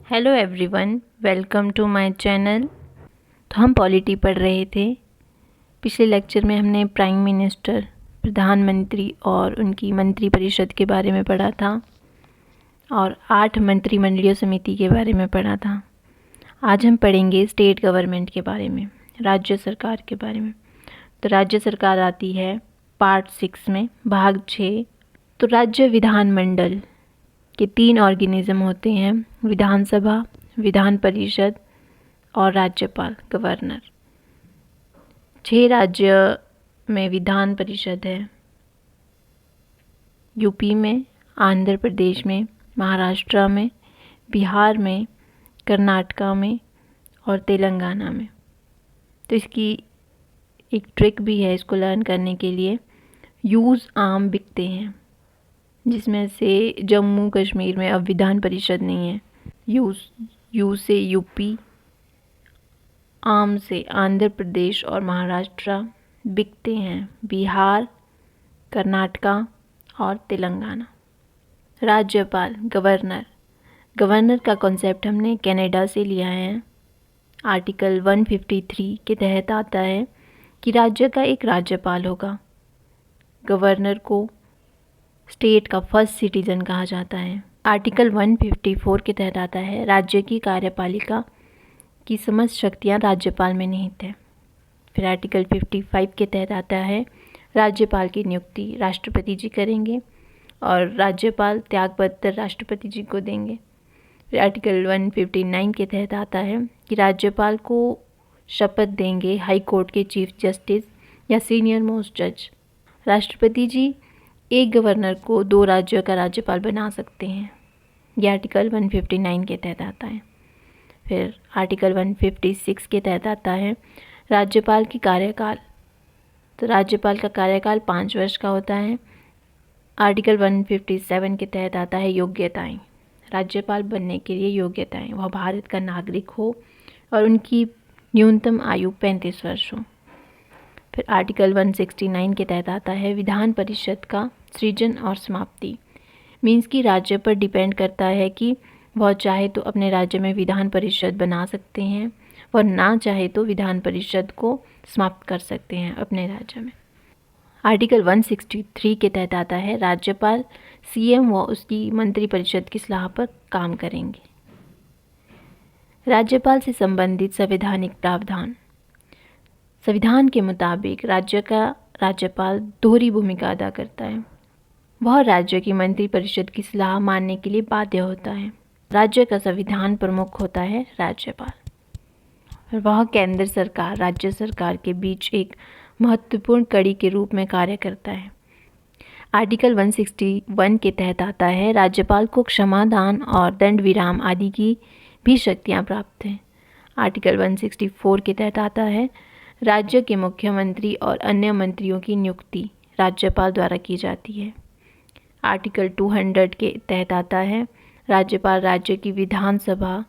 Hello everyone, welcome to my channel. तो हम polity पढ़ रहे थे। पिछले लेक्चर में हमने प्राइम मिनिस्टर, प्रधानमंत्री और उनकी मंत्री परिषद के बारे में पढ़ा था और 8 मंत्रिमंडलीय समिति के बारे में पढ़ा था। आज हम पढ़ेंगे स्टेट गवर्नमेंट के बारे में, राज्य सरकार के बारे में। तो राज्य सरकार आती है पार्ट 6 में, भाग 6। तो राज्य विधानमंडल के 3 ऑर्गेनिज्म होते हैं, विधानसभा, विधान परिषद और राज्यपाल, गवर्नर। 6 राज्य में विधान परिषद है, यूपी में, आंध्र प्रदेश में, महाराष्ट्र में, बिहार में, कर्नाटका में और तेलंगाना में। तो इसकी एक ट्रिक भी है इसको लर्न करने के लिए। यूज़ आम बिकते हैं, जिसमें से जम्मू कश्मीर में अब विधान परिषद नहीं है। यू से यूपी, आम से आंध्र प्रदेश और महाराष्ट्र, बिकते हैं बिहार, कर्नाटका और तेलंगाना। राज्यपाल, गवर्नर का कॉन्सेप्ट हमने कनाडा से लिया है। आर्टिकल 153 के तहत आता है कि राज्य का एक राज्यपाल होगा। गवर्नर को स्टेट का फर्स्ट सिटीजन कहा जाता है। आर्टिकल 154 के तहत आता है राज्य की कार्यपालिका की समस्त शक्तियाँ राज्यपाल में निहित है। फिर आर्टिकल 55 के तहत आता है राज्यपाल की नियुक्ति राष्ट्रपति जी करेंगे और राज्यपाल त्यागपत्र राष्ट्रपति जी को देंगे। फिर आर्टिकल 159 के तहत आता है कि राज्यपाल को शपथ देंगे हाई कोर्ट के चीफ जस्टिस या सीनियर मोस्ट जज। राष्ट्रपति जी एक गवर्नर को 2 राज्यों का राज्यपाल बना सकते हैं। यह आर्टिकल 159 के तहत आता है। फिर आर्टिकल 156 के तहत आता है राज्यपाल की कार्यकाल। तो राज्यपाल का कार्यकाल 5 वर्ष का होता है। आर्टिकल 157 के तहत आता है योग्यताएं। राज्यपाल बनने के लिए योग्यताएं, वह भारत का नागरिक हो और उनकी न्यूनतम आयु 35 वर्ष हो। फिर आर्टिकल 169 के तहत आता है विधान परिषद का सृजन और समाप्ति। मीन्स कि राज्य पर डिपेंड करता है कि वह चाहे तो अपने राज्य में विधान परिषद बना सकते हैं, वह ना चाहे तो विधान परिषद को समाप्त कर सकते हैं अपने राज्य में। आर्टिकल 163 के तहत आता है राज्यपाल सीएम व उसकी मंत्रिपरिषद की सलाह पर काम करेंगे। राज्यपाल से संबंधित संवैधानिक प्रावधान। संविधान के मुताबिक राज्य का राज्यपाल दोहरी भूमिका अदा करता है। वह राज्य की मंत्रिपरिषद की सलाह मानने के लिए बाध्य होता है। राज्य का संविधान प्रमुख होता है राज्यपाल और वह केंद्र सरकार, राज्य सरकार के बीच एक महत्वपूर्ण कड़ी के रूप में कार्य करता है। आर्टिकल 161 के तहत आता है राज्यपाल को क्षमादान और दंड विराम आदि की भी शक्तियाँ प्राप्त हैं। आर्टिकल 164 के तहत आता है राज्य के मुख्यमंत्री और अन्य मंत्रियों की नियुक्ति राज्यपाल द्वारा की जाती है। आर्टिकल 200 के तहत आता है राज्यपाल राज्य की विधानसभा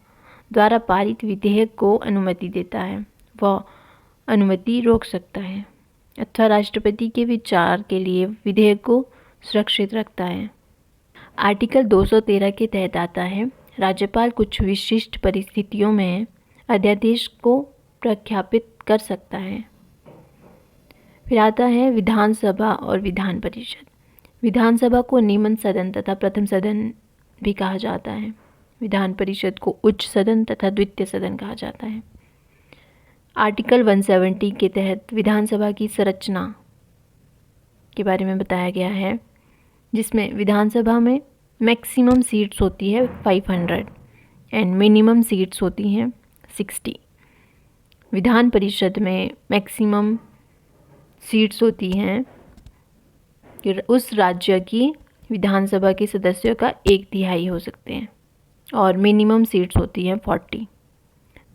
द्वारा पारित विधेयक को अनुमति देता है, वह अनुमति रोक सकता है अथवा राष्ट्रपति के विचार के लिए विधेयक को सुरक्षित रखता है। आर्टिकल 213 के तहत आता है राज्यपाल कुछ विशिष्ट परिस्थितियों में अध्यादेश को प्रख्यापित कर सकता है। फिर आता है विधानसभा और विधान परिषद। विधानसभा को निम्न सदन तथा प्रथम सदन भी कहा जाता है। विधान परिषद को उच्च सदन तथा द्वितीय सदन कहा जाता है। आर्टिकल 170 के तहत विधानसभा की संरचना के बारे में बताया गया है, जिसमें विधानसभा में मैक्सिमम सीट्स होती है 500 एंड मिनिमम सीट्स होती हैं 60। विधान परिषद में मैक्सिमम सीट्स होती हैं कि उस राज्य की विधानसभा के सदस्यों का 1/3 हो सकते हैं और मिनिमम सीट्स होती हैं 40।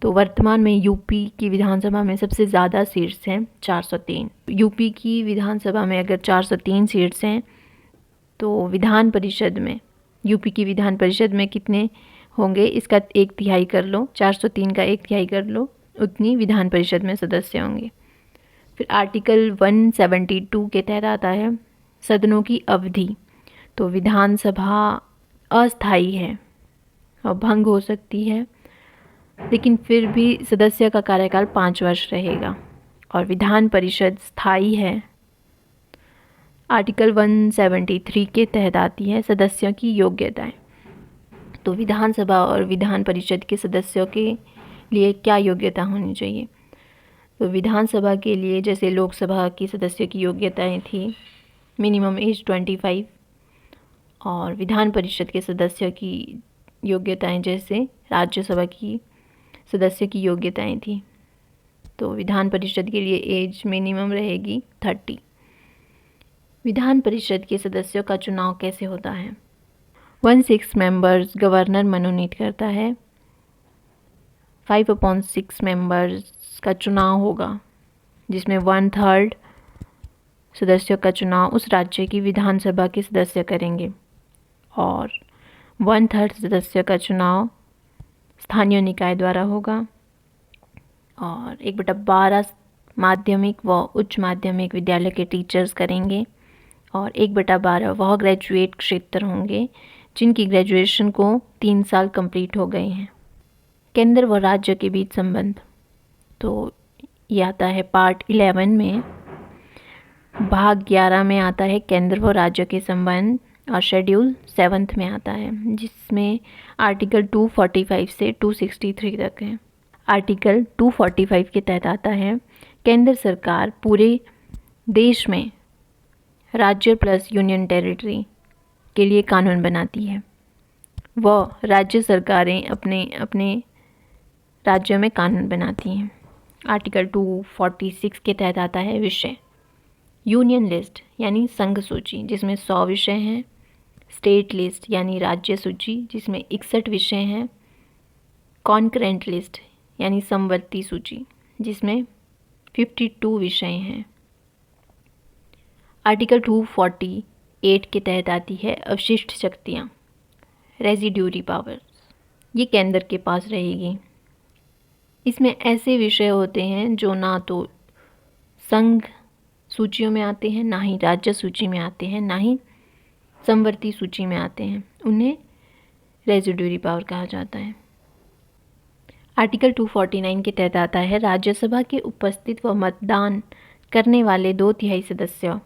तो वर्तमान में यूपी की विधानसभा में सबसे ज़्यादा सीट्स हैं 403। यूपी की विधानसभा में अगर 403 सीट्स हैं तो विधान परिषद में, यूपी की विधान परिषद में कितने होंगे इसका 1/3 कर लो, 403 का 1/3 कर लो, उतनी विधान परिषद में सदस्य होंगे। फिर आर्टिकल 172 के तहत आता है सदनों की अवधि। तो विधानसभा अस्थायी है और भंग हो सकती है, लेकिन फिर भी सदस्य का कार्यकाल 5 वर्ष रहेगा और विधान परिषद स्थायी है। आर्टिकल 173 के तहत आती है सदस्यों की योग्यताएं। तो विधानसभा और विधान परिषद के सदस्यों के लिए क्या योग्यता होनी चाहिए? तो विधानसभा के लिए जैसे लोकसभा की सदस्यों की योग्यताएं थी मिनिमम एज 25, और विधान परिषद के सदस्यों की योग्यताएं जैसे राज्यसभा की सदस्य की योग्यताएं थी। तो विधान परिषद के लिए एज मिनिमम रहेगी 30। विधान परिषद के सदस्यों का चुनाव कैसे होता है? 1/6 मेंबर्स गवर्नर मनोनीत करता है। 5/6 मेंबर्स का चुनाव होगा, जिसमें 1/3 सदस्यों का चुनाव उस राज्य की विधानसभा के सदस्य करेंगे और 1/3 सदस्य का चुनाव स्थानीय निकाय द्वारा होगा और 1/12 माध्यमिक व उच्च माध्यमिक विद्यालय के टीचर्स करेंगे और 1/12 वह ग्रेजुएट क्षेत्र होंगे जिनकी ग्रेजुएशन को 3 साल कंप्लीट हो गए हैं। केंद्र व राज्य के बीच संबंध, तो ये आता है पार्ट 11 में। भाग 11 में आता है केंद्र व राज्य के संबंध और शेड्यूल 7 में आता है, जिसमें आर्टिकल 245 से 263 तक है। आर्टिकल 245 के तहत आता है केंद्र सरकार पूरे देश में राज्य प्लस यूनियन टेरिटरी के लिए कानून बनाती है। वह राज्य सरकारें अपने अपने राज्यों में कानून बनाती हैं। आर्टिकल 246 के तहत आता है विषय यूनियन लिस्ट यानी संघ सूची जिसमें 100 विषय हैं, स्टेट लिस्ट यानी राज्य सूची जिसमें 61 विषय हैं, कॉन्करेंट लिस्ट यानी समवर्ती सूची जिसमें 52 विषय हैं। आर्टिकल 248 के तहत आती है अवशिष्ट शक्तियाँ, रेजिड्यूरी पावर्स, ये केंद्र के पास रहेगी। इसमें ऐसे विषय होते हैं जो ना तो संघ सूचियों में आते हैं, ना ही राज्य सूची में आते हैं, ना ही समवर्ती सूची में आते हैं, उन्हें रेजिड्यूरी पावर कहा जाता है। आर्टिकल 249 के तहत आता है राज्यसभा के उपस्थित व मतदान करने वाले 2/3 सदस्य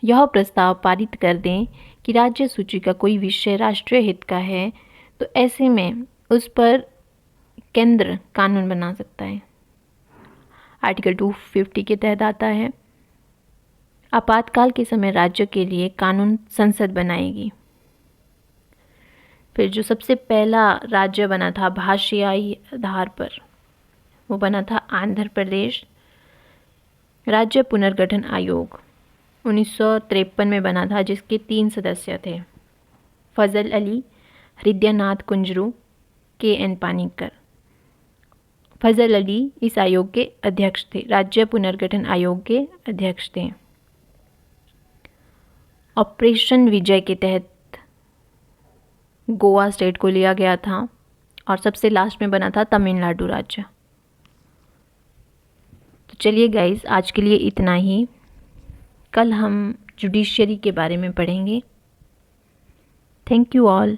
यह प्रस्ताव पारित कर दें कि राज्य सूची का कोई विषय राष्ट्रीय हित का है, तो ऐसे में उस पर केंद्र कानून बना सकता है। आर्टिकल 250 के तहत आता है आपातकाल के समय राज्य के लिए कानून संसद बनाएगी। फिर जो सबसे पहला राज्य बना था भाषाई आधार पर, वो बना था आंध्र प्रदेश। राज्य पुनर्गठन आयोग 1953 में बना था, जिसके 3 सदस्य थे, फजल अली, हृदयनाथ कुंजरू, KN पानिक्कर। फजल अली इस आयोग के अध्यक्ष थे, राज्य पुनर्गठन आयोग के अध्यक्ष थे। ऑपरेशन विजय के तहत गोवा स्टेट को लिया गया था और सबसे लास्ट में बना था तमिलनाडु राज्य। तो चलिए गाइस, आज के लिए इतना ही। कल हम जुडिशरी के बारे में पढ़ेंगे। Thank you all.